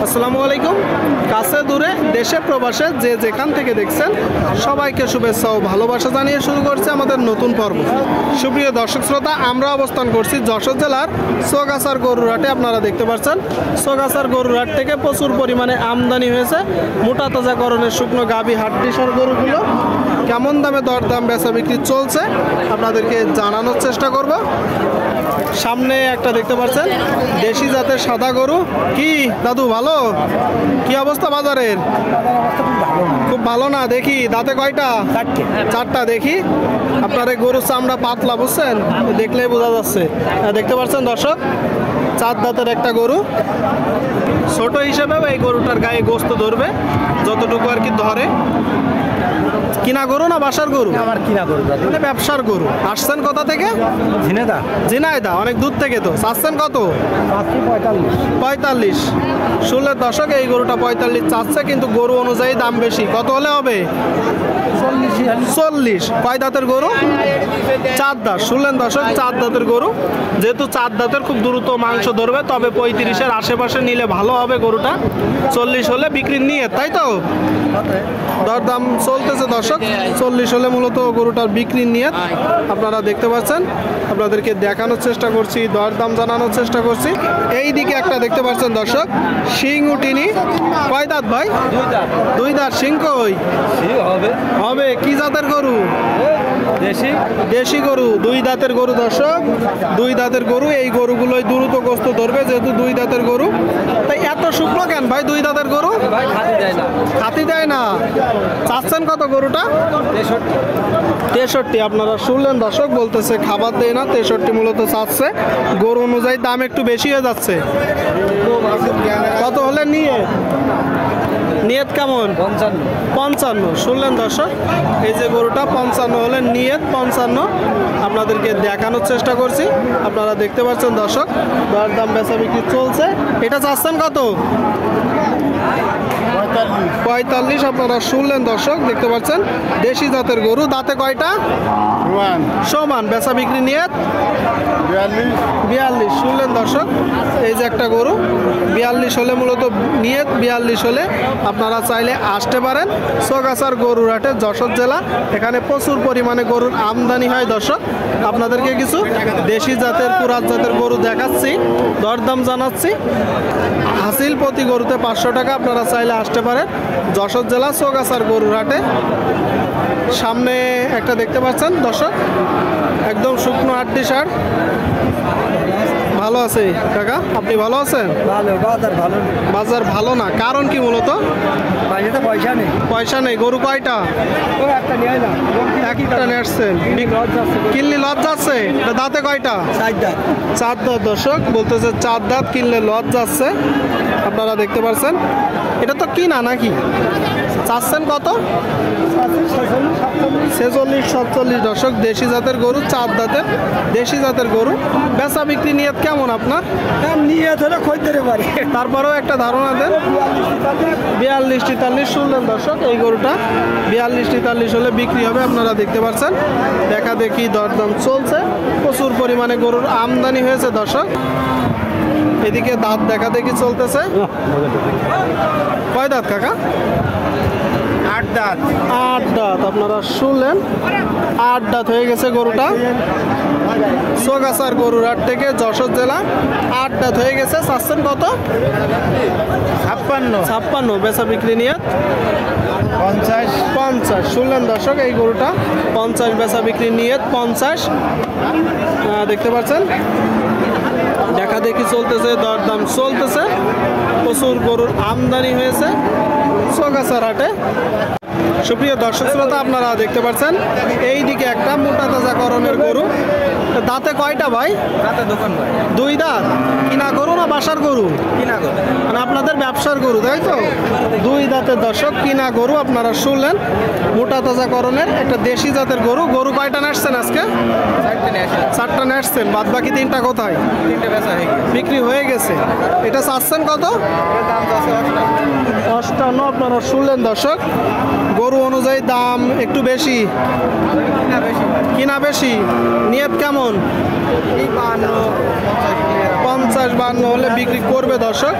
আসসালামু আলাইকুম। কাছে দূরে দেশে প্রবাসে যে যেখান থেকে দেখছেন সবাইকে শুভেচ্ছা ও ভালোবাসা জানিয়ে শুরু করছে আমাদের নতুন পর্ব। সুপ্রিয় দর্শক শ্রোতা, আমরা অবস্থান করছি যশোর জেলার সোগাছার গরুরহাটে। আপনারা দেখতে পাচ্ছেন সোগাছার গরুরহাট থেকে প্রচুর পরিমাণে আমদানি হয়েছে মোটা তাজাকরণের শুকনো গাভী হাড্ডিসার গরুগুলো। কেমন দামে দরদাম বেচা বিক্রি চলছে আপনাদেরকে জানানোর চেষ্টা করব। সামনে একটা দেখতে পাচ্ছেন দেশি জাতের সাদা গরু। কি দাদু ভালো? কি অবস্থা বাজারের? খুব ভালো না। দেখি দাঁতে কয়টা? চারটা। দেখি আপনার এই গরুর চামড়া পাতলা, বুঝছেন, দেখলেই বোঝা যাচ্ছে। দেখতে পাচ্ছেন দর্শক, চার দাঁতের একটা গরু। ছোট হিসেবেও এই গরুটার গায়ে গোস্ত ধরবে যতটুকু আর কি ধরে। কিনা গরু না বাসার গরু? আমার কিনা গরু, মানে ব্যবসার গরু। আসছেন কোথা থেকে? ঝিনেদা। ঝিনাইদা, অনেক দূর থেকে তো। চাচ্ছেন কত? 45। শুনলে দর্শক, এই গরুটা 45 চাচ্ছে, কিন্তু গরু অনুযায়ী দাম বেশি। কত হলে হবে? 40। কয় দাঁতের গরু? চার দাঁত। শুনলেন দর্শক, চার দাঁতের গরু। যেহেতু চার দাঁতের খুব দ্রুত মাংস ধরবে, তবে 35-এর আশেপাশে নিলে ভালো হবে গরুটা। 40 হলে বিক্রির নিয়ে, তাই তো? দরদাম চলতেছে দর্শক। 40 হলে মূলত গরুটার বিক্রির নিয়ত। আপনারা দেখতে পাচ্ছেন, আপনাদেরকে দেখানোর চেষ্টা করছি, দরদাম জানানোর চেষ্টা করছি। এই দিকে একটা দেখতে পাচ্ছেন দর্শক, শিং উঠিনি। কয় দাঁত ভাই? দুই দাঁত। শিং কই? হবে। কি জাতের গরু? দেশি গরু। দুই দাঁতের গরু দর্শক, দুই দাঁতের গরু। এই গরুগুলোই দ্রুত গোস্ত ধরবে, যেহেতু দুই দাঁতের গরু। তাই এত শুকনো কেন ভাই দুই দাঁতের গরু? খাতি দেয় না। চাচ্ছেন কত গরুটা? 63। আপনারা শুনলেন দর্শক, বলতেছে খাবার দেয় না। 63 মূলত চাচ্ছে। গরু অনুযায়ী দাম একটু বেশি হয়ে যাচ্ছে। কত হলে নিয়ত কেমন? 55। শুনলেন দর্শক, এই যে গরুটা 55 হলে নিয়ত 55 আপনাদেরকে দেখানোর চেষ্টা করছি। আপনারা দেখতে পাচ্ছেন দর্শক, দরদাম বেচা বিক্রি চলছে। এটা চাচ্ছেন কত? 45। আপনারা শুনলেন দর্শক, দেখতে পাচ্ছেন দেশি জাতের গরু। দাঁতে কয়টা? সমান। বেচা বিক্রি নিয়ত 42। শুনলেন দর্শক, এই যে একটা গরু 42 হলে মূলত নিয়ত। 42 হলে আপনারা চাইলে আসতে পারেন সোগাছার গরুরহাটে, যশোর জেলা। এখানে প্রচুর পরিমাণে গরুর আমদানি হয় দর্শক। আপনাদেরকে কিছু দেশি জাতের পুরাত জাতের গরু দেখাচ্ছি, দরদাম জানাচ্ছি। হাসিল প্রতি গরুতে 500 টাকা। আপনারা চাইলে আসতে পারেন যশোর জেলা সোগাছার গরুরহাটে। সামনে একটা দেখতে পাচ্ছেন দর্শক, একদম শুকনো হাড্ডিসার। ভালো আছে কাকা? আপনি ভালো আছেন? বাজার ভালো না। কারণ কি মূলত? পয়সা নেই। গরু কয়টা? একটা নেটছেন। কিনলে লজ যাচ্ছে। দাঁতে কয়টা? চার দাঁত। দর্শক বলতেছে চার দাঁত, কিনলে লজ যাচ্ছে। আপনারা দেখতে পাচ্ছেন। এটা তো কিনা নাকি? চাচ্ছেন কত? 46-47। দর্শক, দেশি জাতের গরু, চার দাঁতের দেশি জাতের গরু। বেচা বিক্রি নিয়ত কেমন আপনার? নিয়ত হলে খদ্দের পারে, তারপরেও একটা ধারণা দেন। 42-43। শুনলেন দর্শক, এই গরুটা 42-43 হলে বিক্রি হবে। আপনারা দেখতে পাচ্ছেন, দেখা দেখি দরদাম চলছে। প্রচুর পরিমাণে গরুর আমদানি হয়েছে দর্শক। এদিকে দাঁত দেখা দেখি চলতেছে। কয় দাঁত কাকা? 8 দাঁত। 8 দাঁত। আপনারা শুনলেন, 8 দাঁত হয়ে গেছে গরুটা। সোগাছার গরুরহাট থেকে যশোর জেলা, 8 দাঁত হয়ে গেছে। চাচ্ছেন কত? 56। বেচা বিক্রি নিয়ত 50। শুনলেন দর্শক, এই গরুটা 50 বেচা বিক্রি নিয়ত 50। দেখতে পাচ্ছেন, দেখা দেখি চলতেছে, দরদাম চলতেছে। প্রচুর গরুর আমদানি হয়েছে সোগাছার হাটে। সুপ্রিয় দর্শক শ্রোতা, আপনারা দেখতে পাচ্ছেন এই দিকে একটা মোটা তাজাকরণের গরু। দাঁতে কয়টা ভাই? দুই দাঁত। কিনা গরু না বাসার গরু? কিনা গরু। মানে আপনাদের ব্যবসার গরু, তাই তো? দুই দাঁতের দর্শক, কিনা গরু। আপনারা শুনলেন, মোটা তাজাকরণের একটা দেশি জাতের গরু। গরু কয়টা নেসছেন আজকে? 4টা নেসছেন। বাদ বাকি 3টা কোথায়? 3টে বেচা হয়ে গেছে, বিক্রি হয়ে গেছে। এটা চাচ্ছেন কত? 58। আপনারা শুনলেন দর্শক, গরু অনুযায়ী দাম একটু বেশি, কিনা বেশি। নিয়ত কেমন? 50 50-52 হলে বিক্রি করবে দর্শক।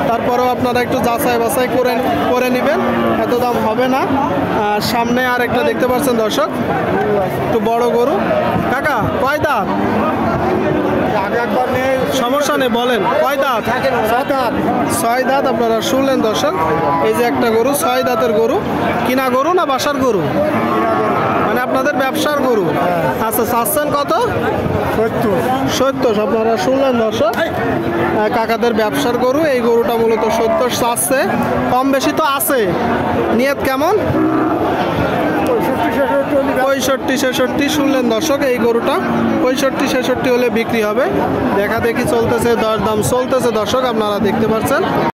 তারপরেও আপনারা একটু যাচাই বাছাই করে নেবেন, এত দাম হবে না। সামনে আর একটা দেখতে পাচ্ছেন দর্শক, একটু বড় গরু। কাকা কয় দাঁত? সমস্যা নেই, বলেন কয় দাঁত? 6 দাঁত। আপনারা শুনলেন দর্শক, এই যে একটা গরু 6 দাঁতের গরু। কিনা গরু না বাসার গরু? মানে আপনাদের ব্যবসার গরু। আচ্ছা, চাচ্ছেন কত? 70। আপনারা শুনলেন দর্শক, কাকাদের ব্যবসার গরু। এই গরুটা মূলত 70 চাচ্ছে, কম বেশি তো আছে। নিয়ত কেমন? 65-66 শুনলেন দর্শক, এই গরুটা 65-66 হলে বিক্রি হবে। দেখা দেখি চলতেছে, দরদাম চলতেছে দর্শক, আপনারা দেখতে পাচ্ছেন।